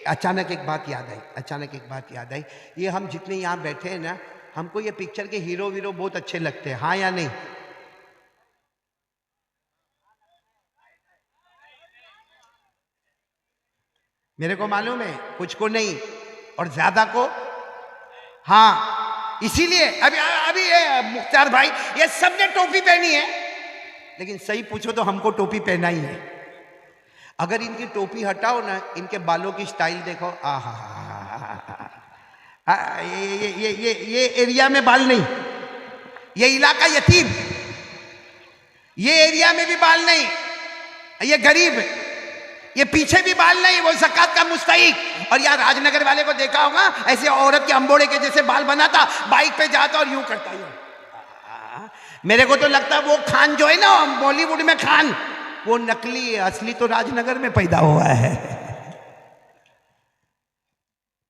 अचानक एक बात याद आई। ये हम जितने यहाँ बैठे हैं ना, हमको ये पिक्चर के हीरो वीरो बहुत अच्छे लगते हैं, हाँ या नहीं? मेरे को मालूम है, कुछ को नहीं और ज्यादा को हाँ। इसीलिए अभी ये मुख्तार भाई, ये सबने टोपी पहनी है, लेकिन सही पूछो तो हमको टोपी पहना ही है। अगर इनकी टोपी हटाओ ना, इनके बालों की स्टाइल देखो, ये एरिया में बाल नहीं, ये इलाका यतीम, ये एरिया में भी बाल नहीं, ये गरीब, ये पीछे भी बाल नहीं, वो ज़कात का मुस्तहिक। और यार राजनगर वाले को देखा होगा, ऐसे औरत के अंबोड़े के जैसे बाल बनाता, बाइक पे जाता और यूं करता है। मेरे को तो लगता है वो खान जो है ना बॉलीवुड में खान, वो नकली है, असली तो राजनगर में पैदा हुआ है।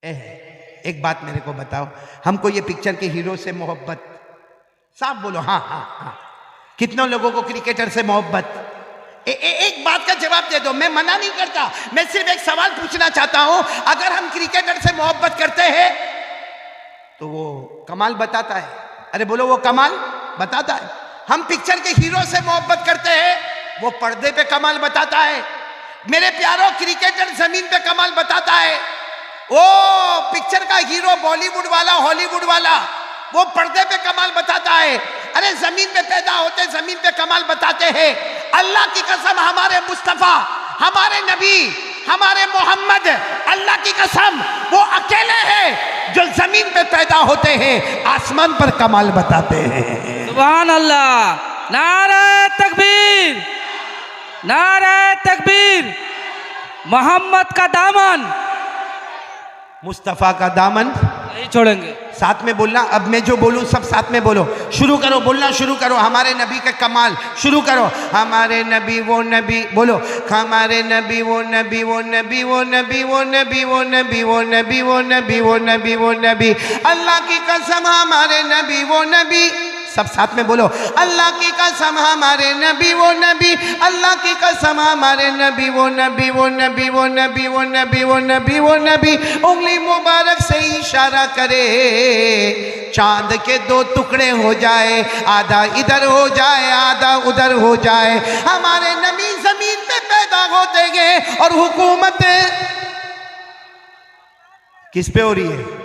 एक बात मेरे को बताओ, हमको ये पिक्चर के हीरो से मोहब्बत, साफ बोलो हाँ हाँ हाँ। कितनों लोगों को क्रिकेटर से मोहब्बत? एक बात का जवाब दे दो, मैं मना नहीं करता, मैं सिर्फ एक सवाल पूछना चाहता हूं। अगर हम क्रिकेटर से मोहब्बत करते हैं तो वो कमाल बताता है, अरे बोलो वो कमाल बताता है। हम पिक्चर के हीरो से मोहब्बत करते हैं, वो पर्दे पे कमाल बताता है। मेरे प्यारों, क्रिकेटर जमीन पे कमाल बताता है, वो पिक्चर का हीरो बॉलीवुड वाला हॉलीवुड वाला वो पर्दे पे कमाल बताता है। अरे जमीन पे पैदा होते जमीन पे कमाल बताते हैं। अल्लाह की कसम, हमारे मुस्तफा, हमारे नबी, हमारे मोहम्मद, अल्लाह की कसम वो अकेले हैं जो जमीन पे पैदा होते हैं, आसमान पर कमाल बताते हैं। सुभान अल्लाह, नारे तकबीर, नारे तकबीर। मोहम्मद का दामन, मुस्तफा का दामन नहीं छोड़ेंगे। साथ में बोलना, अब मैं जो बोलूं सब साथ में बोलो, शुरू करो, बोलना शुरू करो। हमारे नबी का कमाल शुरू करो। हमारे नबी वो नबी, बोलो हमारे नबी वो नबी, वो नबी वो नबी, वो नबी वो नबी, वो नबी वो नबी, वो नबी वो नबी। अल्लाह की कसम हमारे नबी वो नबी, सब साथ में बोलो, अल्लाह की कसम हमारे नबी वो नबी, अल्लाह की कसम हमारे नबी वो नबी, वो नबी वो नबी, वो नबी वो नबी, वो नबी। उंगली मुबारक से इशारा करे, चांद के दो टुकड़े हो जाए, आधा इधर हो जाए आधा उधर हो जाए। हमारे नबी जमीन पे पैदा होते गए और हुकूमत किस पे हो रही है?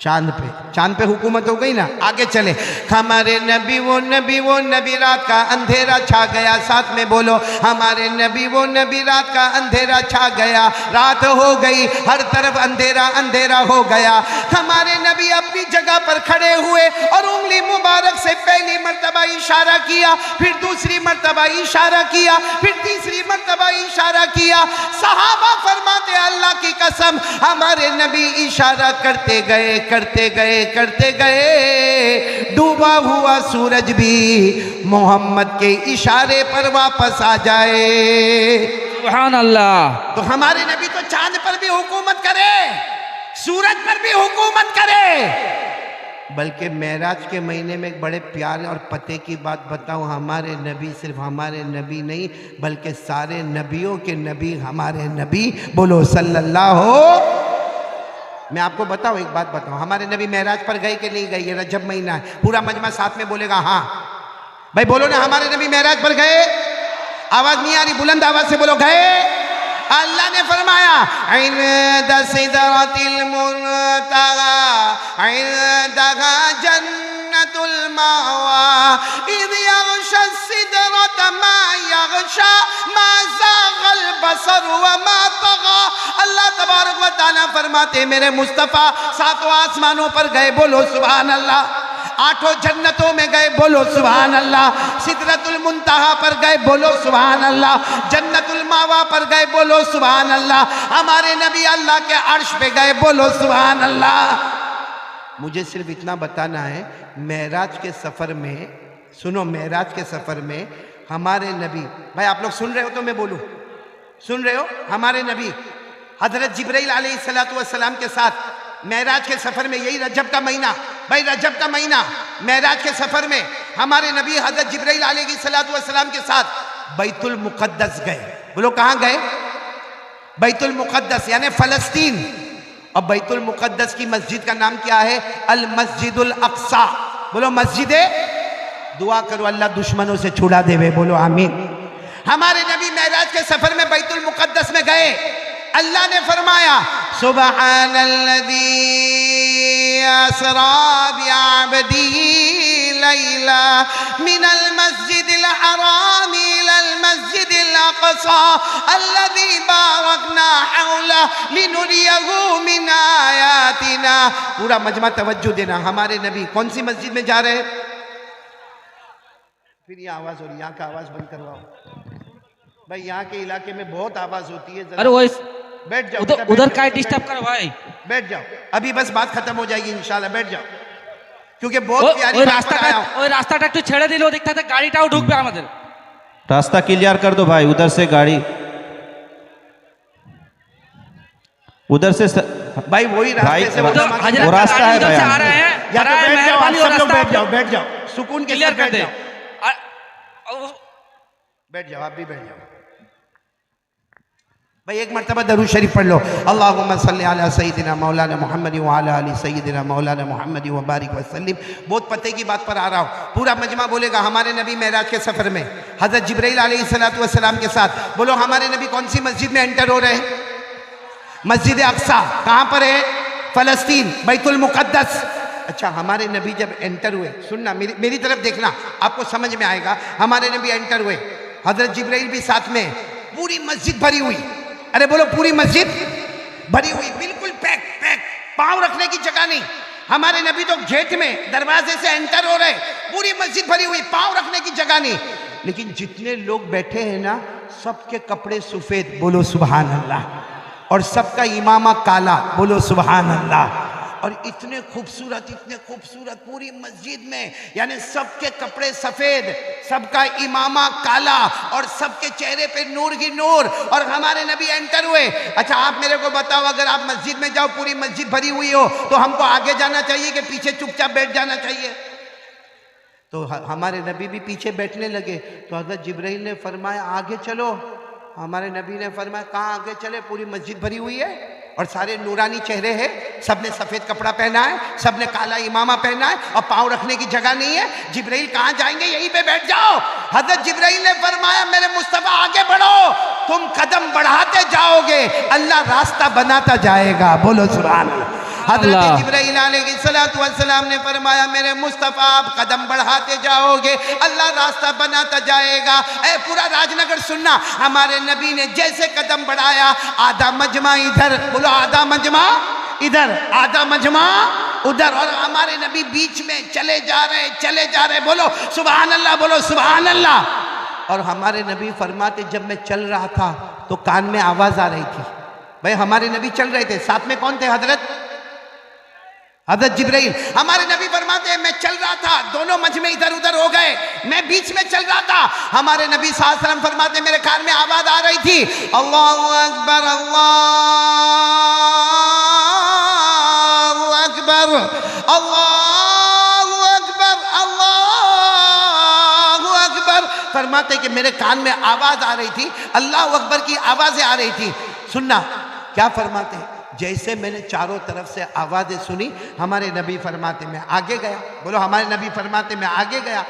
चांद पे। चांद पे हुकूमत हो गई ना, आगे चले। हमारे नबी वो नबी, वो नबी, रात का अंधेरा छा गया, साथ में बोलो हमारे नबी वो नबी, रात का अंधेरा छा गया, रात हो गई, हर तरफ अंधेरा अंधेरा हो गया। हमारे नबी अपनी जगह पर खड़े हुए और उंगली मुबारक से पहली मर्तबा इशारा किया, फिर दूसरी मर्तबा इशारा किया, फिर तीसरी मर्तबा इशारा किया। सहाबा फरमाते अल्लाह की कसम हमारे नबी इशारा करते गए करते गए करते गए, डूबा हुआ सूरज भी मोहम्मद के इशारे पर वापस आ जाए। सुभान अल्लाह। तो हमारे नबी तो चांद पर भी हुकूमत करे, सूरज पर भी हुकूमत करे। बल्कि मेराज के महीने में एक बड़े प्यार और पते की बात बताऊं, हमारे नबी सिर्फ हमारे नबी नहीं बल्कि सारे नबियों के नबी हमारे नबी, बोलो सल्लल्लाहु। मैं आपको बताऊं, एक बात बताऊं, हमारे नबी मेराज पर गए कि नहीं गए? ये रजब महीना है, पूरा मजमा साथ में बोलेगा हाँ भाई, बोलो ना हमारे नबी मेराज पर गए। आवाज नहीं आ रही, बुलंद आवाज से बोलो गए। अल्लाह ने फरमाया इंदा सिदरतिल मुंतहा इंदहा जन्नतुल मावा इद यग़शा सिदरत मा यग़शा मा ज़ाग़ल बसर व मा तग़ा। अल्लाह तबारक व तआला फरमाते मेरे मुस्तफ़ा सातों आसमानों पर गए, बोलो सुभान अल्लाह। आठों जन्नतों में गए, बोलो सुभान अल्लाह। सिदरतुल मुंतहा पर गए, बोलो सुभान अल्लाह। जन्नतुल मावा पर गए, बोलो सुभान अल्लाह। हमारे नबी अल्लाह के अर्श पे गए, बोलो सुभान अल्लाह। मुझे सिर्फ इतना बताना है, मेराज के सफ़र में, सुनो, मेराज के सफ़र में हमारे नबी, भाई आप लोग सुन रहे हो तो मैं बोलूँ, सुन रहे हो? हमारे नबी हज़रत जिब्राइल अलैहिस्सलातु वस्सलाम के साथ मेराज के सफ़र में, यही रजब का महीना, भाई रजब का महीना, मेराज के सफ़र में हमारे नबी हज़रत जिब्राइल अलैहिस्सलातु वस्सलाम के साथ बैतुल मुक़द्दस गए। बोलो कहाँ गए? बैतुल मुक़द्दस यानी फ़लस्तीन, और बैतुल मुक़द्दस की मस्जिद का नाम क्या है? अल मस्जिदुल अक्सा। बोलो मस्जिद। दुआ करो अल्लाह दुश्मनों से छुड़ा देवे, बोलो आमीन। हमारे नबी मेराज के सफर में बैतुल मुक़द्दस में गए, अल्लाह ने फरमाया सुबहानल्लज़ी असरा बिअब्दिही लैला मिनल मस्जिदिल हराम इलल मस्जिदिल अक़सा अल्लज़ी बारकना हौला लिनुरियहु मिन आयातिना। पूरा मजमा तवज्जो देना। हमारे नबी कौन सी मस्जिद में जा रहे हैं? फिर ये आवाज हो रही है, यहाँ का आवाज बंद करवाओ भाई, यहाँ के इलाके में बहुत आवाज होती है। अरे वो बैठ जाओ, उधर का डिस्टर्ब करो भाई। बैठ जाओ, अभी बस बात खत्म हो जाएगी इंशाल्लाह। बैठ जाओ, क्योंकि बहुत प्यारी बात पर आया हूं। ওই রাস্তাটা একটু ছেড়ে দিলেও দেখতে থাকে গাড়িটাও ঢুকবে আমাদের। रास्ता क्लियर कर दो भाई, उधर से गाड़ी, उधर से भाई वही रास्ते से वो रास्ता है भाई। आ रहे हैं, या तो बैठ जाओ, आप सब लोग बैठ जाओ, रास्ता बैठ जाओ, सुकून के क्लियर साथ कर बैठ दे। जाओ, बैठ जाओ, आप भी बैठ जाओ भाई। एक मरतबा दरूद शरीफ पढ़ लो, अल्लाहुम्मा सल्ली अला सय्यिदिना मौलाना मुहम्मद व अला आलि सय्यिदिना मौलाना मुहम्मद व बारिक वसल्लिम। बहुत पते की बात पर आ रहा हूँ, पूरा मजमा बोलेगा। हमारे नबी मेराज के सफर में हजरत जिब्राइल अलैहिस्सलातु वस्सलाम के साथ, बोलो हमारे नबी कौन सी मस्जिद में एंटर हो रहे हैं? मस्जिद अक्सा। कहाँ पर है? फलस्तीन, बैतुल मुक़द्दस। अच्छा, हमारे नबी जब एंटर हुए, सुनना मेरी तरफ देखना, आपको समझ में आएगा। हमारे नबी एंटर हुए, हजरत जिब्राइल भी साथ में, पूरी मस्जिद भरी हुई। अरे बोलो पूरी मस्जिद भरी हुई, बिल्कुल पैक पैक, पांव रखने की जगह नहीं। हमारे नबी तो गेट में दरवाजे से एंटर हो रहे, पूरी मस्जिद भरी हुई, पांव रखने की जगह नहीं। लेकिन जितने लोग बैठे हैं ना, सबके कपड़े सफेद, बोलो सुभान अल्लाह, और सबका इमामा काला, बोलो सुभान अल्लाह। और इतने खूबसूरत पूरी मस्जिद में, यानी सबके कपड़े सफेद, सबका इमामा काला, और सबके चेहरे पे नूर ही नूर, और हमारे नबी एंटर हुए। अच्छा आप मेरे को बताओ, अगर आप मस्जिद में जाओ, पूरी मस्जिद भरी हुई हो, तो हमको आगे जाना चाहिए कि पीछे चुपचाप बैठ जाना चाहिए? तो हमारे नबी भी पीछे बैठने लगे। तो हज़रत जिब्राइल ने फरमाया आगे चलो। हमारे नबी ने फरमाया कहाँ आगे चले? पूरी मस्जिद भरी हुई है और सारे नूरानी चेहरे हैं, सबने सफ़ेद कपड़ा पहना है, सबने काला इमामा पहना है, और पाँव रखने की जगह नहीं है। जिब्राइल कहाँ जाएंगे? यहीं पे बैठ जाओ। हज़रत जिब्राइल ने फरमाया मेरे मुस्तफ़ा आगे बढ़ो, तुम कदम बढ़ाते जाओगे, अल्लाह रास्ता बनाता जाएगा, बोलो सुभान अल्लाह। हज़रत जिब्राइल अलैहिस्सलातु वस्सलाम ने फरमाया मेरे मुस्तफ़ा आप कदम बढ़ाते जाओगे, अल्लाह रास्ता बनाता जाएगा। ए पूरा राजनगर सुनना, हमारे नबी ने जैसे कदम बढ़ाया, आधा मजमा इधर, बोलो आधा मजमा इधर, आधा मजमा उधर, और हमारे नबी बीच में चले जा रहे, बोलो सुभान अल्लाह, बोलो सुभान अल्लाह। और हमारे नबी फरमाते जब मैं चल रहा था तो कान में आवाज़ आ रही थी। भाई हमारे नबी चल रहे थे, साथ में कौन थे? हज़रत जिब्राइल। हमारे नबी फरमाते हैं मैं चल रहा था, दोनों मजमे इधर उधर हो गए, मैं बीच में चल रहा था। हमारे नबी सल्लल्लाहु अलैहि वसल्लम फरमाते मेरे कान में आवाज आ रही थी, अल्लाहु अकबर, अल्लाहु अकबर, अल्लाहु अकबर, अल्लाहु अकबर। फरमाते कि मेरे कान में आवाज आ रही थी, अल्लाहु अकबर की आवाजें आ रही थी। सुनना क्या फरमाते, जैसे मैंने चारों तरफ से आवाज़ें सुनी, हमारे नबी फरमाते मैं आगे गया, बोलो हमारे नबी फरमाते मैं आगे गया।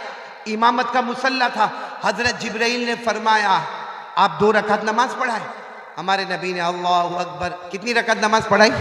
इमामत का मुसल्ला था, हज़रत जिब्राइल ने फरमाया आप 2 रकात नमाज पढ़ाए। हमारे नबी ने अल्लाहु अकबर, कितनी रकात नमाज पढ़ाई?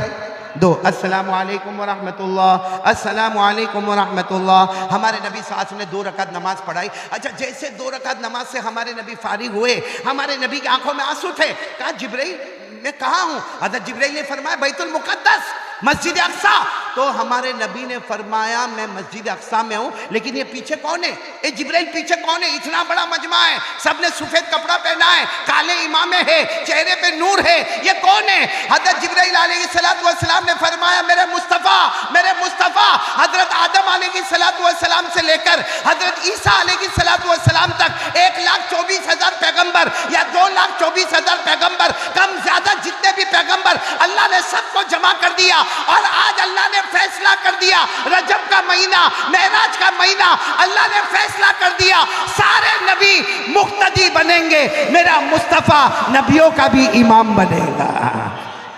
2। अस्सलामु अलैकुम व रहमतुल्लाह, अस्सलामु अलैकुम व रहमतुल्लाह। हमारे नबी साथ ने 2 रकात नमाज पढ़ाई। अच्छा जैसे 2 रकात नमाज से हमारे नबी फारिग हुए, हमारे नबी की आंखों में आंसू थे। कहा जिब्राइल मैं कहाँ हूँ? हज़रत जिब्राइल ने फरमाया बैतुल मुक़द्दस, मस्जिद अक्सा। तो हमारे नबी ने फरमाया मैं मस्जिद अक्सा में हूँ, लेकिन ये पीछे कौन है? ये जिब्राइल पीछे कौन है? इतना बड़ा मजमा है, सबने सफ़ेद कपड़ा पहना है, काले इमामे है, चेहरे पे नूर है, ये कौन है? हज़रत जिब्राइल अलैहिस्सलातु वस्सलाम ने फरमाया मेरे मुस्तफ़ा, मेरे मुस्तफ़ा। हज़रत आदम अलैहिस्सलातु वस्सलाम से लेकर हज़रत ईसा अलैहिस्सलातु वस्सलाम तक 1,24,000 पैगम्बर या 2,24,000 पैगम्बर, कम ज्यादा जितने भी पैगम्बर, अल्लाह ने सबको जमा कर दिया। और आज अल्लाह ने फैसला कर दिया, रजब का महीना, मेराज का महीना, अल्लाह ने फैसला कर दिया सारे नबी मुक्तदी बनेंगे, मेरा मुस्तफा नबियों का भी इमाम बनेगा।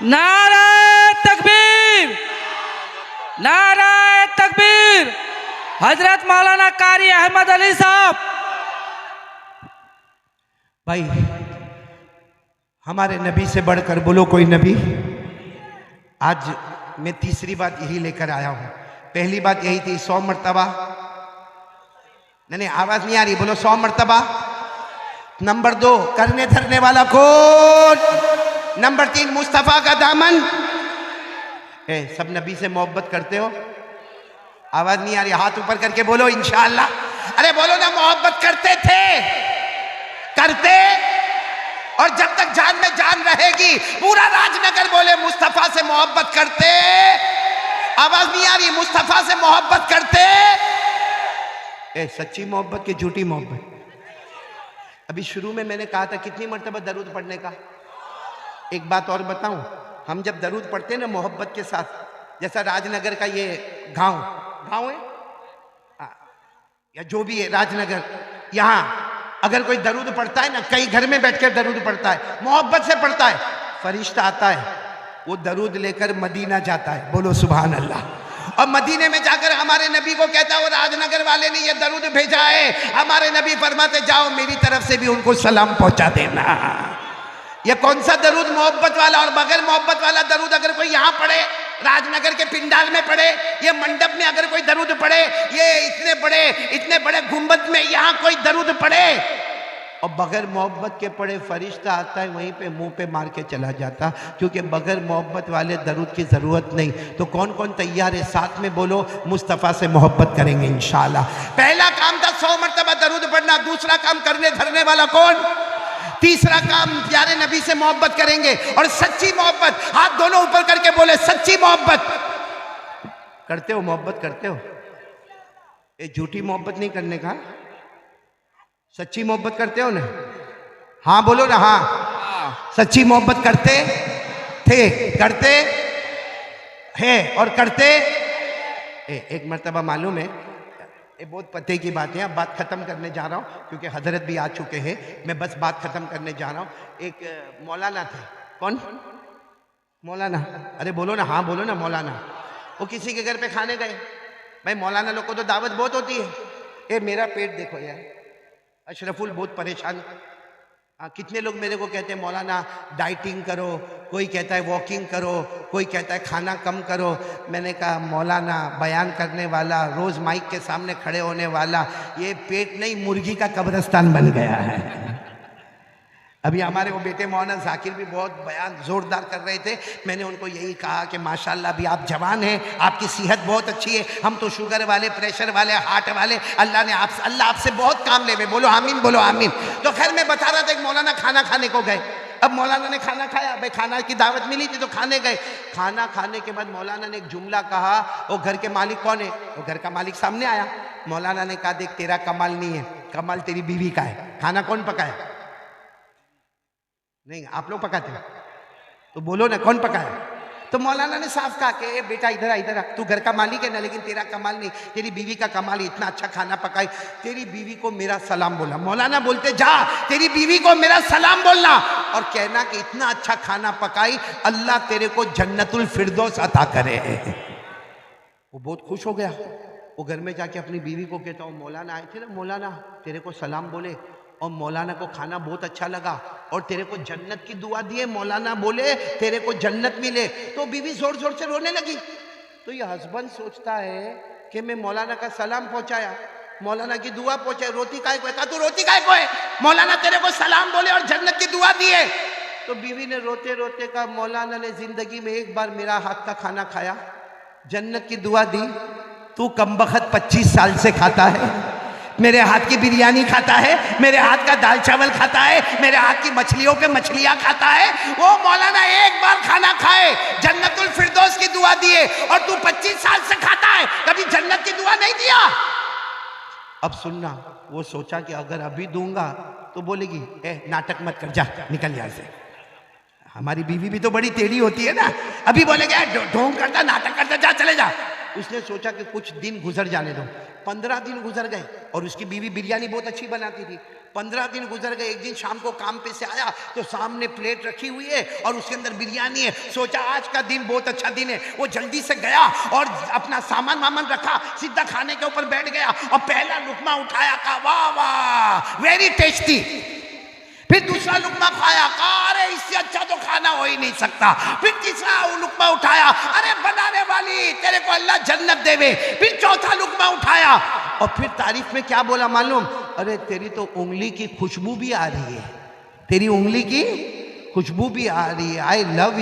नारे तकबीर, नारे तकबीर। हजरत मौलाना कारी अहमद अली साहब। भाई हमारे नबी से बढ़कर बोलो कोई नबी। आज मैं तीसरी बात यही लेकर आया हूं। पहली बात यही थी 100 मर्तबा, नहीं आवाज नहीं आ रही, बोलो 100 मर्तबा। नंबर 2 करने धरने वाला कौन। नंबर 3 मुस्तफा का दामन। सब नबी से मोहब्बत करते हो? आवाज नहीं आ रही, हाथ ऊपर करके बोलो इंशाअल्लाह। अरे बोलो ना, मोहब्बत करते थे, करते, और जब तक जान में जान रहेगी पूरा राजनगर बोले मुस्तफा से मोहब्बत करते। आवाज नहीं आ रही, मुस्तफा से मोहब्बत करते। सच्ची मोहब्बत की झूठी मोहब्बत। अभी शुरू में मैंने कहा था कितनी मर्तबा दरूद पढ़ने का। एक बात और बताऊं, हम जब दरूद पढ़ते हैं ना मोहब्बत के साथ, जैसा राजनगर का ये गांव है या जो भी है राजनगर, यहां अगर कोई दरूद पढ़ता है ना, कई घर में बैठकर दरूद पढ़ता है, मोहब्बत से पढ़ता है, फरिश्ता आता है, वो दरूद लेकर मदीना जाता है, बोलो सुभान अल्लाह। और मदीने में जाकर हमारे नबी को कहता है वो राजनगर वाले ने ये दरूद भेजा है। हमारे नबी फरमाते जाओ मेरी तरफ से भी उनको सलाम पहुंचा देना। ये कौन सा दरूद, मोहब्बत वाला। और बगैर मोहब्बत वाला दरूद अगर कोई यहां पढ़े, राजनगर के पिंडाल में पढ़े, ये मंडप में अगर कोई दरूद पढ़े, ये इतने बड़े गुंबद में यहां कोई दरूद पढ़े, और बगैर मोहब्बत के पढ़े, फरिश्ता आता है वहीं पे मुंह पे मार के चला जाता। क्योंकि बगैर मोहब्बत वाले दरूद की जरूरत नहीं। तो कौन कौन तैयार है? साथ में बोलो मुस्तफा से मोहब्बत करेंगे इंशाल्लाह। पहला काम था 100 मर्तबा दरूद पढ़ना। दूसरा काम करने धरने वाला कौन। तीसरा काम प्यारे नबी से मोहब्बत करेंगे, और सच्ची मोहब्बत। हाथ दोनों ऊपर करके बोले सच्ची मोहब्बत करते हो। मोहब्बत करते हो? ये झूठी मोहब्बत नहीं करने का, सच्ची मोहब्बत करते हो ना? हाँ बोलो ना। हाँ सच्ची मोहब्बत करते थे, करते हैं और करते। एक मर्तबा मालूम है, ये बहुत पते की बात है, अब बात खत्म करने जा रहा हूँ क्योंकि हजरत भी आ चुके हैं। मैं बस बात खत्म करने जा रहा हूँ। एक मौलाना थे। कौन मौलाना? अरे बोलो ना, हाँ बोलो ना मौलाना। वो किसी के घर पे खाने गए। भाई मौलाना लोग को तो दावत बहुत होती है। ये मेरा पेट देखो यार, अशरफुल बहुत परेशान। कितने लोग मेरे को कहते हैं मौलाना डाइटिंग करो, कोई कहता है वॉकिंग करो, कोई कहता है खाना कम करो। मैंने कहा मौलाना बयान करने वाला, रोज़ माइक के सामने खड़े होने वाला, ये पेट नहीं मुर्गी का कब्रिस्तान बन गया है। अभी हमारे वो बेटे मौलाना जाकिर भी बहुत बयान जोरदार कर रहे थे। मैंने उनको यही कहा कि माशाल्लाह अभी आप जवान हैं, आपकी सेहत बहुत अच्छी है, हम तो शुगर वाले, प्रेशर वाले, हार्ट वाले, अल्लाह आपसे बहुत काम ले। बोलो आमीन, बोलो आमीन। तो खैर मैं बता रहा था कि मौलाना खाना खाने को गए। अब मौलाना ने खाना खाया, भाई खाना की दावत मिली थी तो खाने गए। खाना खाने के बाद मौलाना ने एक जुमला कहा, वो घर के मालिक कौन है? वो घर का मालिक सामने आया। मौलाना ने कहा देख तेरा कमाल नहीं है, कमाल तेरी बीवी का है। खाना कौन पकाया? नहीं आप लोग पकाते हो तो बोलो ना कौन पकाया? तो मौलाना ने साफ कहा कि बेटा इधर आ, इधर आ, तू घर का मालिक है ना, लेकिन तेरा कमाल नहीं, तेरी बीवी का कमाल, इतना अच्छा खाना पकाई। तेरी बीवी को मेरा सलाम बोला। मौलाना बोलते जा तेरी बीवी को मेरा सलाम बोलना और कहना कि इतना अच्छा खाना पकाई, अल्लाह तेरे को जन्नतुल फिरदौस अता करे। वो बहुत खुश हो गया। वो घर में जाके अपनी बीवी को कहता हूँ मौलाना आए थे ना, मौलाना तेरे को सलाम बोले और मौलाना को खाना बहुत अच्छा लगा और तेरे को जन्नत की दुआ दिए, मौलाना बोले तेरे को जन्नत मिले। तो बीवी जोर जोर से रोने लगी। तो ये हस्बैंड सोचता है कि मैं मौलाना का सलाम पहुंचाया, मौलाना की दुआ पहुंचाई, रोती काय को है? कहा तू रोती काय को है? मौलाना तेरे को सलाम बोले और जन्नत की दुआ दिए। तो बीवी ने रोते रोते कहा मौलाना ने जिंदगी में एक बार मेरा हाथ का खाना खाया, जन्नत की दुआ दी, तू कमबख्त 25 साल से खाता है, मेरे हाथ की बिरयानी खाता है, मेरे हाथ का दाल चावल खाता है, मेरे हाथ की मछलियों पे मछलियां खाता है। वो मौलाना एक बार खाना खाए, जन्नतुल फिरदौस की दुआ दिए, और तू 25 साल से खाता है, कभी जन्नत की दुआ नहीं दिया। अब सुनना, वो सोचा कि अगर अभी दूंगा तो बोलेगी ए नाटक मत कर, जा निकल यहाँ से। हमारी बीवी भी तो बड़ी टेढ़ी होती है ना, अभी बोलेगा ढोंग करता, नाटक करता, जा चले जा। उसने सोचा कि कुछ दिन गुजर जाने दो। 15 दिन गुजर गए और उसकी बीवी बिरयानी बहुत अच्छी बनाती थी। 15 दिन गुजर गए। एक दिन शाम को काम पे से आया तो सामने प्लेट रखी हुई है और उसके अंदर बिरयानी है। सोचा आज का दिन बहुत अच्छा दिन है। वो जल्दी से गया और अपना सामान वामान रखा, सीधा खाने के ऊपर बैठ गया और पहला लुकमा उठाया, कहा वाह वाह वेरी टेस्टी। फिर दूसरा लुकमा खाया, कहा अरे इससे अच्छा तो खाना हो ही नहीं सकता। फिर तीसरा लुकमा उठाया, अरे बनाने वाली तेरे को अल्लाह जन्नत देवे। फिर चौथा लुकमा उठाया और फिर तारीफ में क्या बोला मालूम? अरे तेरी तो उंगली की खुशबू भी आ रही है, तेरी उंगली की खुशबू भी आ रही है। आई लव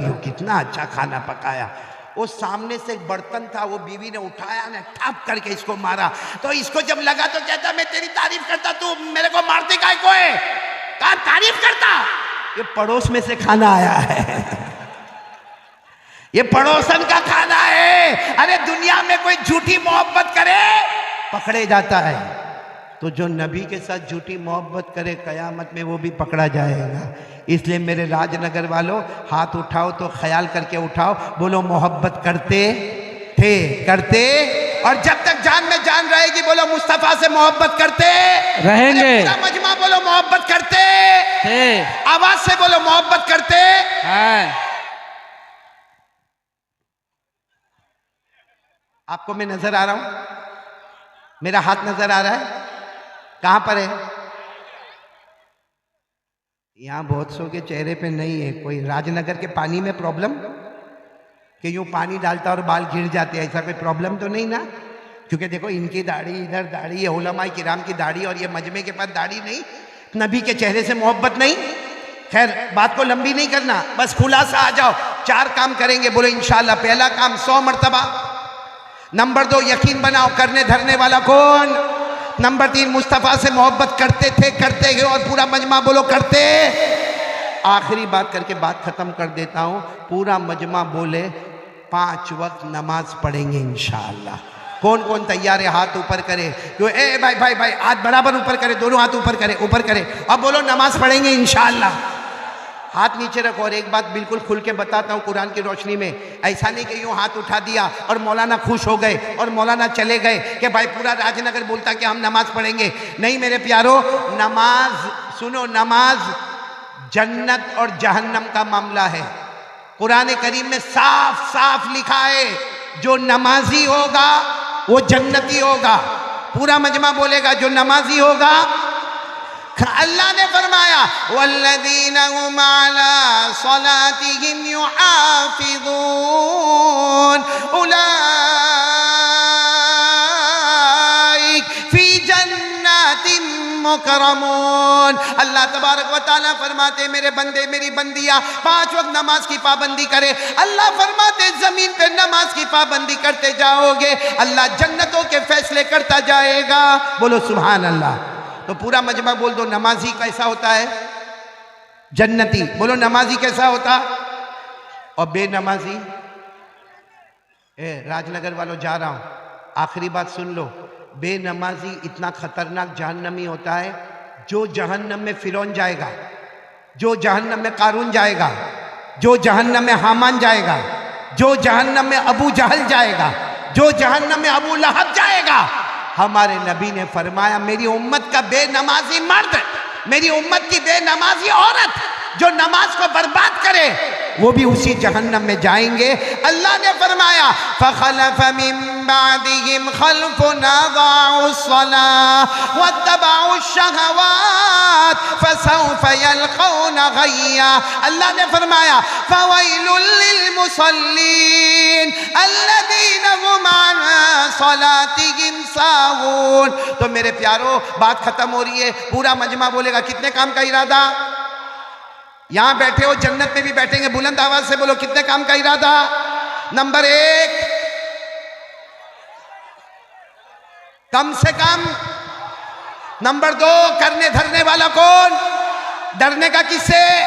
यू, कितना अच्छा खाना पकाया। वो सामने से एक बर्तन था, वो बीवी ने उठाया ने ठप करके इसको मारा। तो इसको जब लगा तो कहता मैं तेरी तारीफ करता, तू मेरे को मारते काय को है? कहा तारीफ करता? ये पड़ोस में से खाना आया है, ये पड़ोसन का खाना है। अरे दुनिया में कोई झूठी मोहब्बत करे पकड़े जाता है, तो जो नबी के साथ झूठी मोहब्बत करे कयामत में वो भी पकड़ा जाएगा। इसलिए मेरे राजनगर वालों, हाथ उठाओ तो ख्याल करके उठाओ, बोलो मोहब्बत करते थे, करते, और जब तक जान में जान रहेगी बोलो मुस्तफा से मोहब्बत करते रहेंगे। पूरा मजमा बोलो मोहब्बत करते थे, आवाज से बोलो मोहब्बत करते हैं। आपको मैं नजर आ रहा हूं? मेरा हाथ नजर आ रहा है? कहां पर है? यहां बहुत सौ के चेहरे पे नहीं है। कोई राजनगर के पानी में प्रॉब्लम कि यूं पानी डालता और बाल गिर जाते, ऐसा कोई प्रॉब्लम तो नहीं ना? क्योंकि देखो इनकी दाढ़ी, इधर दाढ़ी है, उलमाए किराम की दाढ़ी, और ये मजमे के पास दाढ़ी नहीं, नबी के चेहरे से मोहब्बत नहीं। खैर बात को लंबी नहीं करना, बस खुलासा आ जाओ। 4 काम करेंगे, बोलो इंशाल्लाह। पहला काम 100 मरतबा। नंबर 2 यकीन बनाओ करने धरने वाला कौन? नंबर 3 मुस्तफ़ा से मोहब्बत करते थे, करते हैं, और पूरा मजमा बोलो करते। आखिरी बात करके बात खत्म कर देता हूं। पूरा मजमा बोले 5 वक्त नमाज पढ़ेंगे इंशाअल्लाह। कौन कौन तैयार है? हाथ ऊपर करे। जो ए भाई भाई भाई हाथ बराबर ऊपर करे, दोनों हाथ ऊपर करे, ऊपर करे, अब बोलो नमाज पढ़ेंगे इंशाअल्लाह। हाथ नीचे रखो। और एक बात बिल्कुल खुल के बताता हूँ कुरान की रोशनी में, ऐसा नहीं कि यूँ हाथ उठा दिया और मौलाना खुश हो गए और मौलाना चले गए कि भाई पूरा राजनगर बोलता कि हम नमाज पढ़ेंगे। नहीं मेरे प्यारो, नमाज सुनो, नमाज जन्नत और जहन्नम का मामला है। कुरान करीम में साफ साफ लिखा है जो नमाजी होगा वो जन्नती होगा। पूरा मजमा बोलेगा जो नमाजी होगा। अल्लाह ने फरमाया वल्लज़ीना हुम अला सलातिहिम युहाफ़िज़ून उलाइक फी जन्नातिम मुकरमून। अल्लाह तबारक व तआला फरमाते मेरे बंदे मेरी बंदियां 5 वक्त नमाज की पाबंदी करे। अल्लाह फरमाते जमीन पे नमाज की पाबंदी करते जाओगे अल्लाह जन्नतों के फैसले करता जाएगा। बोलो सुभान अल्लाह। तो पूरा मजमा बोल दो, नमाजी कैसा होता है? जन्नती। बोलो नमाजी कैसा होता? और बेनमाजी? राजनगर वालों जा रहा हूं, आखिरी बात सुन लो। बेनमाजी इतना खतरनाक जहन्नमी होता है, जो जहन्नम में फिरौन जाएगा, जो जहन्नम में कारून जाएगा, जो जहन्नम में हामान जाएगा, जो जहन्नम में अबू जहल जाएगा, जो जहन्नम में अबू लहब जाएगा। हमारे नबी ने फरमाया मेरी उम्मत का बेनमाजी मर्द, मेरी उम्मत की बेनमाजी औरत जो नमाज को बर्बाद करे वो भी उसी जहन्नम में जाएंगे। अल्लाह ने फरमाया फखलफ मिन बादिहिम खल्फुन अज़ाउस्सलाह वत्तबउश्शहवात फसौफ यल्क़ौन गय्या। अल्लाह ने फरमाया फवैलुल लिलमुसल्लीन अल्लज़ीना हुम अन सलातिहिम साहून। तो मेरे प्यारो बात खत्म हो रही है, पूरा मजमा बोलेगा कितने काम का इरादा? यहां बैठे हो जन्नत में भी बैठेंगे, बुलंद आवाज से बोलो कितने काम का इरादा? नंबर 1 कम से कम। नंबर 2 करने धरने वाला कौन? डरने का किससे?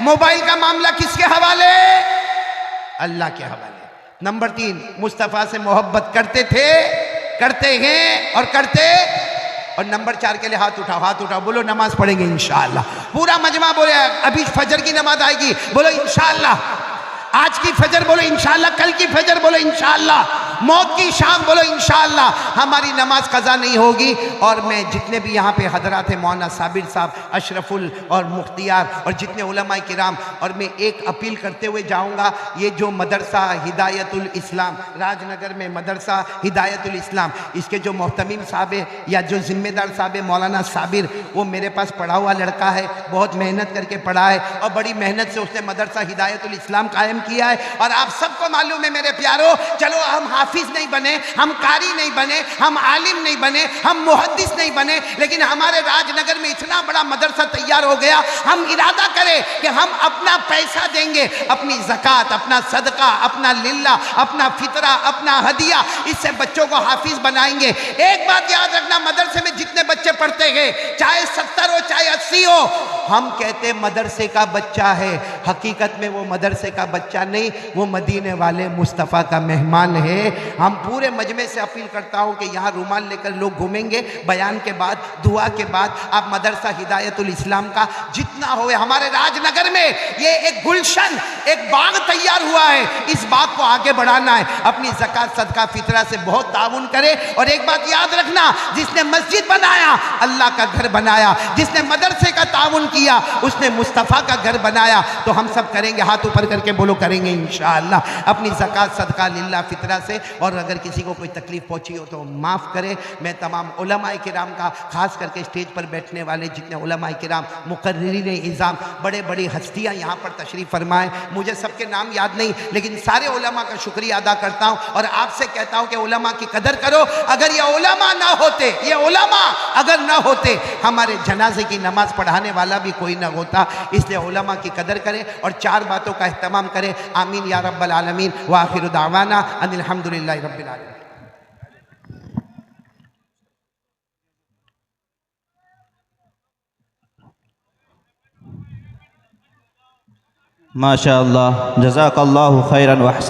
मोबाइल का मामला किसके हवाले? अल्लाह के हवाले। नंबर 3 मुस्तफा से मोहब्बत करते थे, करते हैं और करते। और नंबर 4 के लिए हाथ उठाओ, हाथ उठाओ, बोलो नमाज पढ़ेंगे इंशाअल्लाह। पूरा मजमा बोले अभी फजर की नमाज आएगी, बोलो इंशाअल्लाह। आज की फजर बोलो इंशाअल्लाह, कल की फजर बोलो इंशाअल्लाह, मौत की शाम बोलो इंशाअल्लाह हमारी नमाज कज़ा नहीं होगी। और मैं जितने भी यहाँ पे हजरात हैं, मौलाना साबिर साहब, अशरफुल और मुख्तियार और जितने उलमाए किराम, और मैं एक अपील करते हुए जाऊँगा, ये जो मदरसा हिदायतुल इस्लाम राजनगर में मदरसा हिदायतुल इस्लाम, इसके जो मोहतमीम साहब है या जो जिम्मेदार साहब है मौलाना साबिर, वो मेरे पास पढ़ा हुआ लड़का है, बहुत मेहनत करके पढ़ा है और बड़ी मेहनत से उसने मदरसा हिदायतुल इस्लाम कायम किया है। और आप सबको मालूम है मेरे प्यारो, चलो हम हाफिज नहीं बने, हम कारी नहीं बने, हम आलिम नहीं बने, हम मुहद्दिस नहीं बने, लेकिन हमारे राजनगर में इतना बड़ा मदरसा तैयार हो गया, हम इरादा करें कि हम अपना पैसा देंगे, अपनी ज़कात, अपना सदका, अपना लिल्ला, अपना फितरा, अपना हदिया, इससे बच्चों को हाफिज बनाएंगे। एक बात याद रखना, मदरसे में जितने बच्चे पढ़ते हैं, चाहे 70 हो चाहे 80 हो, हम कहते मदरसे का बच्चा है, हकीकत में वो मदरसे का बच्चा नहीं, वो मदीने वाले मुस्तफ़ा का मेहमान है। हम पूरे मजमे से अपील करता हूँ कि यहाँ रुमाल लेकर लोग घूमेंगे, बयान के बाद, दुआ के बाद आप मदरसा हिदायतुल इस्लाम का जितना हो, हमारे राजनगर में ये एक गुलशन, एक बाग तैयार हुआ है, इस बाग को आगे बढ़ाना है। अपनी ज़कात, सदका, फितरा से बहुत ताउन करे। और एक बात याद रखना, जिसने मस्जिद बनाया अल्लाह का घर बनाया, जिसने मदरसे का ताउन किया उसने मुस्तफ़ा का घर बनाया। तो हम सब करेंगे, हाथ ऊपर करके बोलो, करेंगे इंशाअल्लाह अपनी ज़कात, सदका, लिल्ला, फितरा से। और अगर किसी को कोई तकलीफ़ पहुंची हो तो माफ़ करे। मैं तमाम उलमाए किराम का, खास करके स्टेज पर बैठने वाले जितने उलमाए किराम, मुकर्रिरीन इज़ाम, बड़े बड़ी हस्तियाँ यहाँ पर तशरीफ़ फरमाएँ, मुझे सबके नाम याद नहीं, लेकिन सारे उलमा का शुक्रिया अदा करता हूँ और आपसे कहता हूँ कि उलमा की कदर करो। अगर ये उलमा ना होते, ये उलमा अगर ना होते, हमारे जनाजे की नमाज पढ़ाने वाला भी कोई ना होता। इसलिए उलमा की कदर करें और 4 बातों का एहतमाम करें। आमीन या रब्बल आलमीन व आखिरु दावाना अनिल हम्दुलिल्लाहि रब्बिल आलमीन। माशा अल्लाह, जज़ाकल्लाहु खैरन व अहसन।